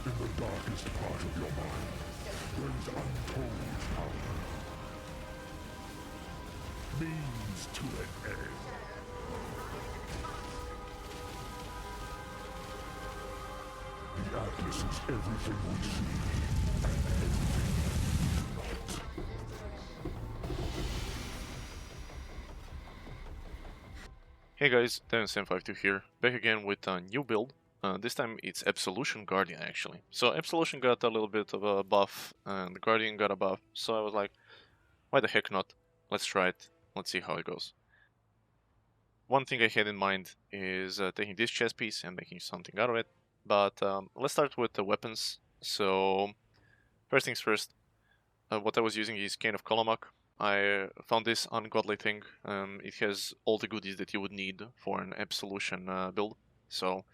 In the darkest part of your mind, there is untold power. Means to an end. The Atlas is everything we see, and everything not. Hey guys, T16 here, back again with a new build. This time it's Absolution Guardian actually. So Absolution got a little bit of a buff and the Guardian got a buff, so I was like, why the heck not? Let's try it, let's see how it goes. One thing I had in mind is taking this chest piece and making something out of it, but let's start with the weapons. So first things first, what I was using is Cane of Kolomak. I found this ungodly thing. It has all the goodies that you would need for an Absolution build. So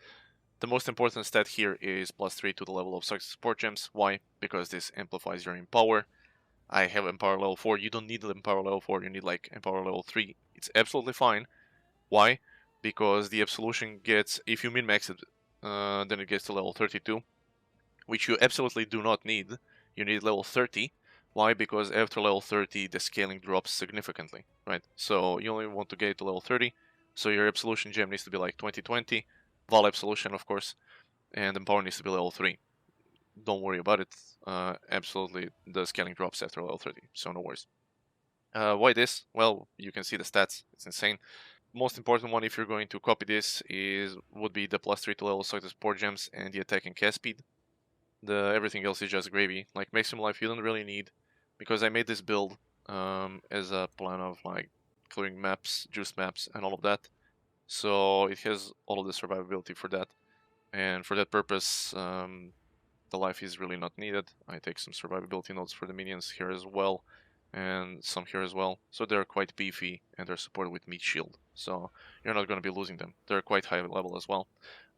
the most important stat here is +3 to the level of success support gems. Why? Because this amplifies your Empower. I have Empower level 4. You don't need Empower level 4. You need like Empower level 3. It's absolutely fine. Why? Because the Absolution gets, if you min-max it, then it gets to level 32, which you absolutely do not need. You need level 30. Why? Because after level 30, the scaling drops significantly, right? So you only want to get to level 30, so your Absolution gem needs to be like 2020, Val Absolution, of course, and Empower needs to be level 3. Don't worry about it. Absolutely, the scaling drops after level 30, so no worries. Why this? Well, you can see the stats. It's insane. Most important one, if you're going to copy this, would be the +3 to level success support gems and the attack and cast speed. Everything else is just gravy. Like maximum life you don't really need, because I made this build as a plan of like clearing maps, juice maps, and all of that. So it has all of the survivability for that, and for that purpose, the life is really not needed. I take some survivability notes for the minions here as well, and some here as well. So they're quite beefy and they're supported with meat shield. So you're not going to be losing them. They're quite high level as well.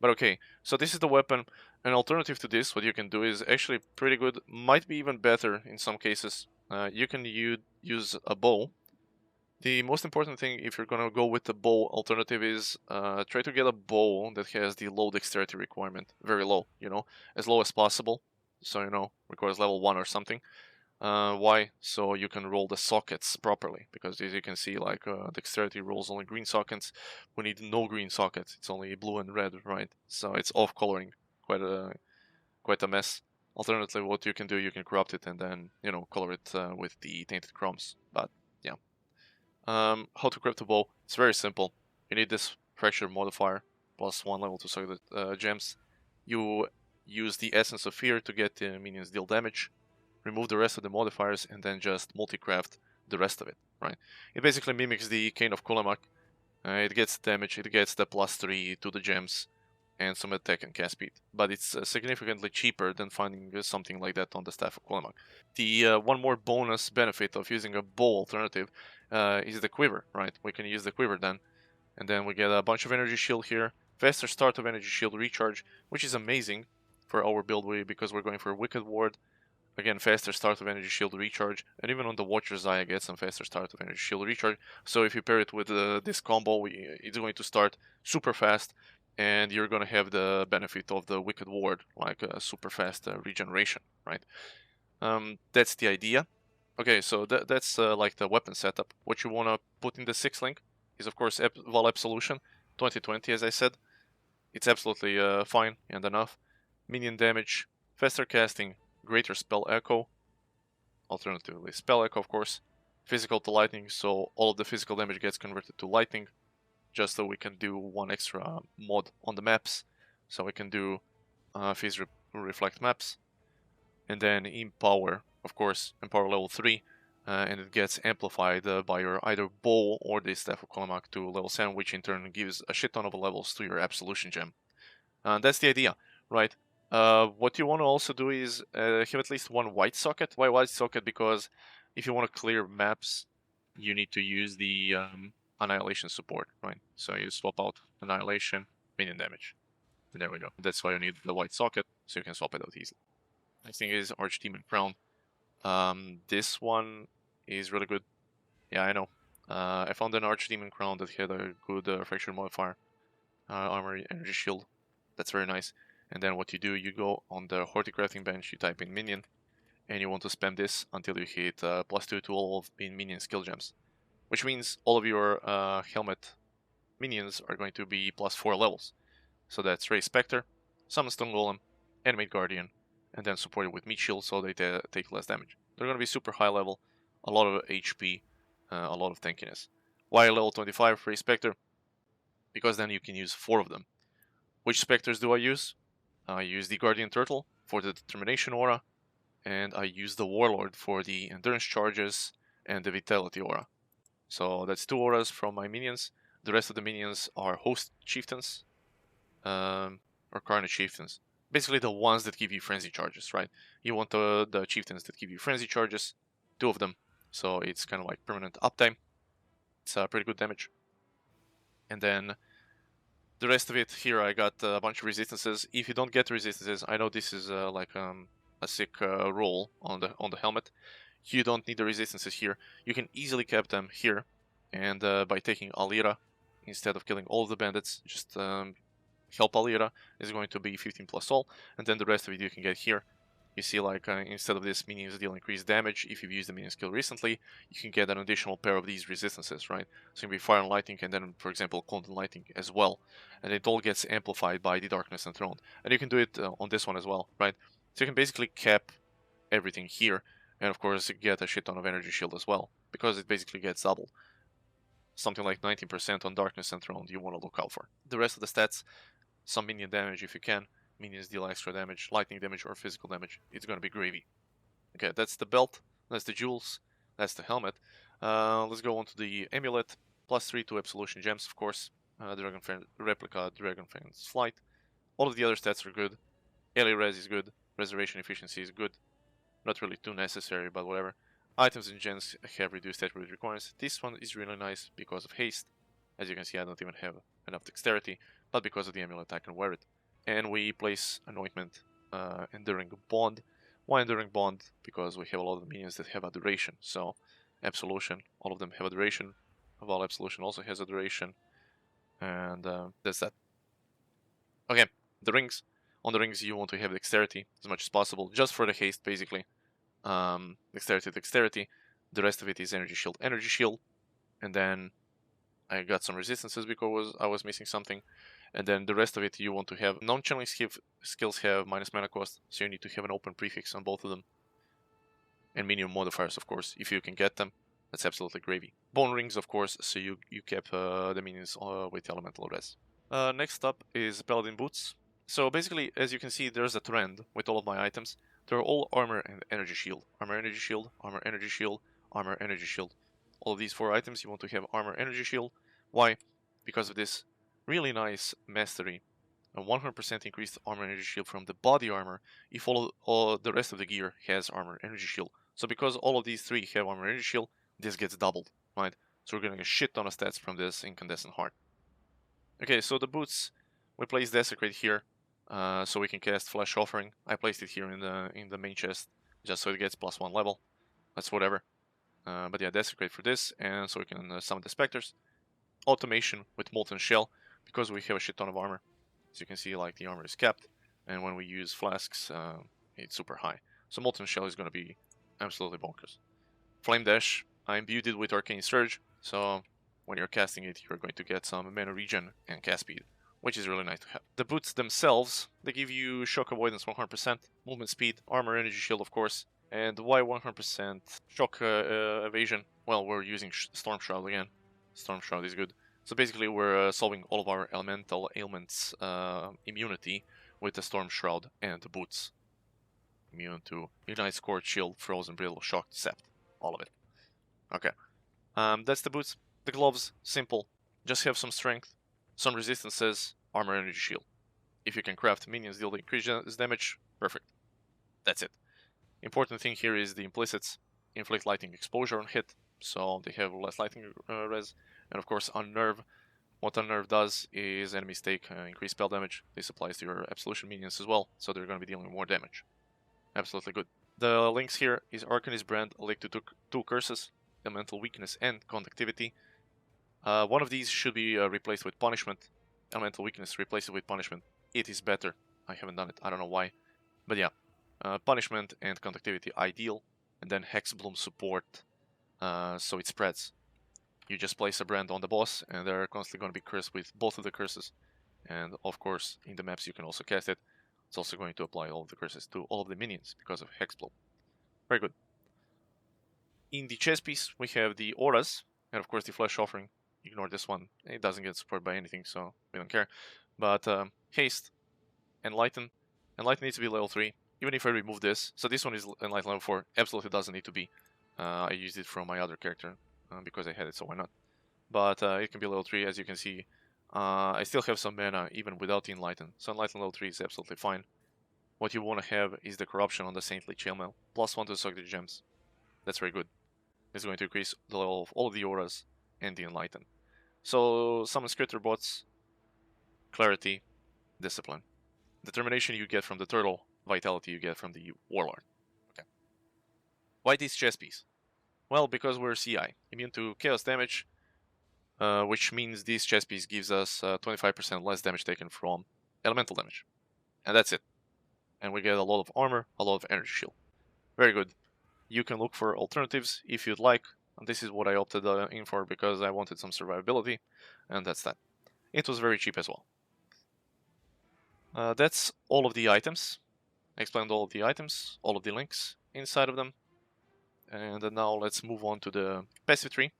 But okay, so this is the weapon. An alternative to this, what you can do is actually pretty good. Might be even better in some cases. You can use a bow. The most important thing if you're gonna go with the bow alternative is try to get a bow that has the low dexterity requirement, very low, as low as possible. So requires level 1 or something. Why? So you can roll the sockets properly, because as you can see, like dexterity rolls only green sockets. We need no green sockets. It's only blue and red, right? So it's off coloring, quite a mess. Alternatively, what you can do, you can corrupt it and then color it with the tainted chromes. But yeah. How to craft a bow? It's very simple. You need this fracture modifier, +1 level to suck the gems. You use the Essence of Fear to get the minions deal damage. Remove the rest of the modifiers and then just multi-craft the rest of it, right? It basically mimics the Cane of Kulamak. It gets damage, it gets the +3 to the gems, and some attack and cast speed. But it's significantly cheaper than finding something like that on the Staff of Kulamak. The one more bonus benefit of using a bow alternative is the quiver, right? We can use the quiver then. And then we get a bunch of energy shield here. Faster start of energy shield recharge, which is amazing for our build because we're going for Wicked Ward. Again, faster start of energy shield recharge. And even on the Watcher's Eye I get some faster start of energy shield recharge. So if you pair it with this combo, it's going to start super fast. And you're going to have the benefit of the Wicked Ward, like super fast regeneration, right? That's the idea. Okay, so that's like the weapon setup. What you want to put in the 6th link is, of course, Val Absolution 2020, as I said. It's absolutely fine and enough. Minion damage, faster casting, greater spell echo. Alternatively, spell echo, of course. Physical to lightning, so all of the physical damage gets converted to lightning. Just so we can do one extra mod on the maps. So we can do Phase Reflect maps. And then Empower, of course, Empower level 3, and it gets amplified by your either bow or the Staff of Kolomak to level 7, which in turn gives a shit ton of levels to your Absolution gem. That's the idea, right? What you want to also do is have at least one white socket. Why white socket? Because if you want to clear maps, you need to use the Annihilation support, right? So you swap out Annihilation, minion damage. And there we go. That's why you need the white socket, so you can swap it out easily. Next thing is Archdemon Crown. This one is really good. Yeah, I know. I found an Archdemon Crown that had a good fracture modifier, armor, energy shield. That's very nice. And then what you do, you go on the Horticrafting bench, you type in minion, and you want to spam this until you hit +2 to all of the minion skill gems. Which means all of your helmet minions are going to be +4 levels. So that's Ray Spectre, Summon Stone Golem, Animate Guardian, and then supported with Meat Shield so they take less damage. They're going to be super high level, a lot of HP, a lot of tankiness. Why level 25 Ray Spectre? Because then you can use 4 of them. Which Spectres do I use? I use the Guardian Turtle for the Determination Aura, and I use the Warlord for the Endurance Charges and the Vitality Aura. So that's 2 auras from my minions. The rest of the minions are Host Chieftains, or Carnage Chieftains. Basically the ones that give you Frenzy Charges, right? You want the Chieftains that give you Frenzy Charges, 2 of them. So it's kind of like permanent uptime. It's pretty good damage. And then the rest of it, here I got a bunch of resistances. If you don't get resistances, I know this is like a sick roll on the helmet. You don't need the resistances here. You can easily cap them here, and by taking Alira instead of killing all of the bandits, just help Alira is going to be 15 plus all, and then the rest of it you can get here. You see, like, instead of this minions deal increased damage, if you've used the minion skill recently, you can get an additional pair of these resistances, right? So you can be Fire and Lightning, and then, for example, Cold and Lightning as well. And it all gets amplified by the Darkness Enthroned. And you can do it on this one as well, right? So you can basically cap everything here, and of course get a shit ton of Energy Shield as well, because it basically gets doubled. Something like 19% on Darkness Enthroned you want to look out for. The rest of the stats, some minion damage if you can. Minions deal extra damage, lightning damage or physical damage. It's gonna be gravy. Okay, that's the belt, that's the jewels, that's the helmet. Let's go on to the amulet. +3 to Absolution Gems, of course. Dragonfang Replica, Dragonfang's Flight. All of the other stats are good. Ally Res is good. Reservation Efficiency is good. Not really too necessary, but whatever. Items and gens have reduced attribute requirements. This one is really nice because of haste. As you can see, I don't even have enough dexterity, but because of the amulet I can wear it. And we place Anointment, Enduring Bond. Why Enduring Bond? Because we have a lot of minions that have a duration. So, Absolution, all of them have a duration. While Absolution also has a duration. And that's that. Okay, the rings. On the rings you want to have dexterity as much as possible, just for the haste basically. Dexterity, dexterity. The rest of it is energy shield. And then I got some resistances because I was missing something. And then the rest of it you want to have. Non-channeling skills have minus mana cost, so you need to have an open prefix on both of them. And minion modifiers, of course, if you can get them. That's absolutely gravy. Bone rings, of course, so you cap the minions with elemental res. Next up is Paladin boots. So basically, as you can see, there's a trend with all of my items. They're all armor and energy shield. Armor, energy shield, armor, energy shield, armor, energy shield. All of these 4 items you want to have armor, energy shield. Why? Because of this really nice mastery. A 100% increased armor energy shield from the body armor if all the rest of the gear has armor energy shield. So because all of these 3 have armor energy shield, this gets doubled, right? So we're getting a shit ton of stats from this incandescent heart. Okay, so the boots, we place Desecrate here, so we can cast Flesh Offering. I placed it here in the main chest, just so it gets +1 level. That's whatever. But yeah, Desecrate for this, and so we can summon the Spectres. Automation with Molten Shell, because we have a shit ton of armor. As you can see, like, the armor is capped, and when we use flasks, it's super high. So Molten Shell is going to be absolutely bonkers. Flame Dash, I imbued it with Arcane Surge, so when you're casting it, you're going to get some mana regen and cast speed, which is really nice to have. The boots themselves, they give you Shock Avoidance 100%, Movement Speed, Armor Energy Shield, of course, and why 100% Shock Evasion? Well, we're using Storm Shroud again. Storm Shroud is good. So basically we're solving all of our elemental ailments immunity with the Storm Shroud and the boots. Immune to Ignite, Scorch, Shield, Frozen, Brittle, Shock, Sept. All of it. Okay. That's the boots. The gloves, simple. Just have some strength, some resistances, armor, energy shield. If you can craft minions deal increased damage, perfect. That's it. Important thing here is the implicits. Inflict lightning exposure on hit, so they have less lightning res. And of course, Unnerve. What Unnerve does is enemies take increased spell damage. This applies to your Absolution minions as well, so they're going to be dealing more damage. Absolutely good. The links here is Arcanist Brand, a link to 2 curses, Elemental Weakness and Conductivity. One of these should be replaced with Punishment. Elemental Weakness, replace it with Punishment. It is better. I haven't done it. I don't know why. But yeah, punishment and conductivity ideal, and then Hex Bloom support, so it spreads. You just place a brand on the boss, and they're constantly going to be cursed with both of the curses. And of course, in the maps you can also cast it. It's also going to apply all of the curses to all of the minions because of Hex Bloom. Very good. In the chess piece, we have the auras, and of course the Flesh Offering. Ignore this one. It doesn't get supported by anything, so we don't care. But Haste, Enlighten. Enlighten needs to be level 3, even if I remove this. So this one is Enlighten level 4. Absolutely doesn't need to be. I used it from my other character because I had it, so why not? But it can be level 3, as you can see. I still have some mana even without Enlighten. So Enlighten level 3 is absolutely fine. What you want to have is the Corruption on the Saintly Chainmail. +1 to suck the gems. That's very good. It's going to increase the level of all of the auras and the Enlighten. So summon Scritter bots, Clarity, Discipline. Determination you get from the Turtle, Vitality you get from the Warlord. Okay. Why this chess piece? Well, because we're CI, immune to chaos damage, which means this chess piece gives us 25% less damage taken from elemental damage. And that's it. And we get a lot of armor, a lot of energy shield. Very good. You can look for alternatives if you'd like. And this is what I opted in for because I wanted some survivability, and that's that. It was very cheap as well. That's all of the items. I explained all of the items, all of the links inside of them. And now let's move on to the passive tree.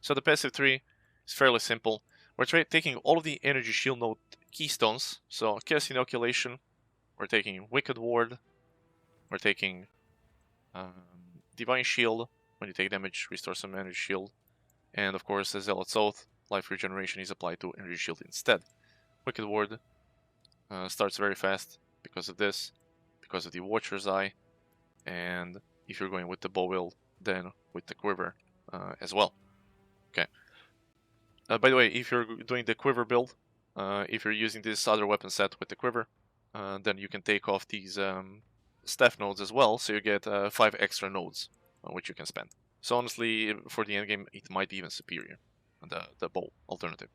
So the passive tree is fairly simple. We're taking all of the energy shield node keystones. So chaos inoculation, we're taking Wicked Ward, we're taking Divine Shield. When you take damage, restore some energy shield. And of course, the Zealot's Oath, life regeneration is applied to energy shield instead. Wicked Ward starts very fast because of this, because of the Watcher's Eye, and if you're going with the bow build, then with the quiver as well. Okay. By the way, if you're doing the quiver build, if you're using this other weapon set with the quiver, then you can take off these staff nodes as well, so you get 5 extra nodes which you can spend. So honestly, for the endgame, it might be even superior, the bow alternative.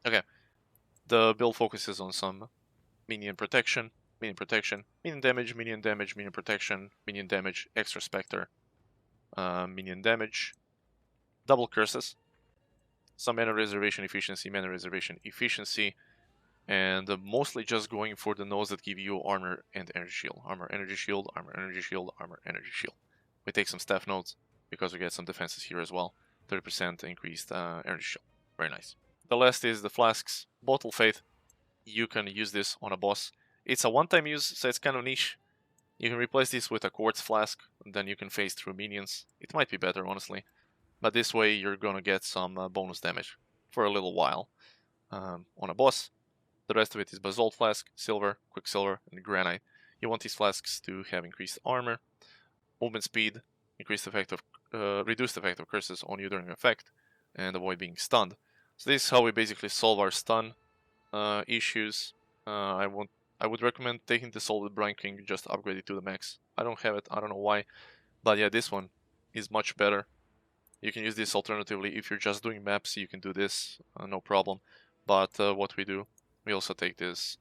Okay, the build focuses on some minion protection, minion damage, minion protection, minion damage, extra specter, minion damage, double curses, some mana reservation efficiency, and mostly just going for the nodes that give you armor and energy shield. Armor, energy shield, armor, energy shield, armor, energy shield. We take some staff nodes because we get some defenses here as well. 30% increased energy shield. Very nice. The last is the flasks. Bottle Faith. You can use this on a boss. It's a one-time use, so it's kind of niche. You can replace this with a quartz flask, and then you can phase through minions. It might be better, honestly. But this way you're gonna get some bonus damage for a little while on a boss. The rest of it is Basalt Flask, Silver, Quicksilver, and Granite. You want these flasks to have increased armor, movement speed, reduced effect of curses on you during effect, and avoid being stunned. So this is how we basically solve our stun issues. I would recommend taking the Solid Brine King, just upgrade it to the max. I don't have it, I don't know why, but yeah, this one is much better. You can use this alternatively if you're just doing maps. You can do this, no problem. But what we do, we also take this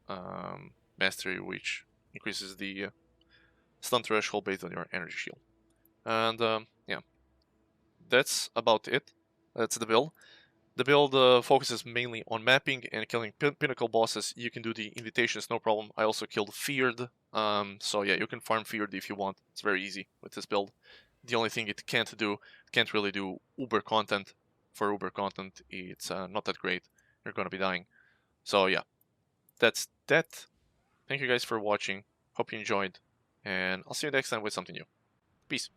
mastery, which increases the stun threshold based on your energy shield. And yeah, that's about it. That's the build. The build focuses mainly on mapping and killing pinnacle bosses. You can do the invitations, no problem. I also killed Feared, so yeah, you can farm Feared if you want. It's very easy with this build. The only thing it can't really do Uber content. For Uber content, it's not that great. You're gonna be dying. So yeah, that's that. Thank you guys for watching. Hope you enjoyed, and I'll see you next time with something new. Peace.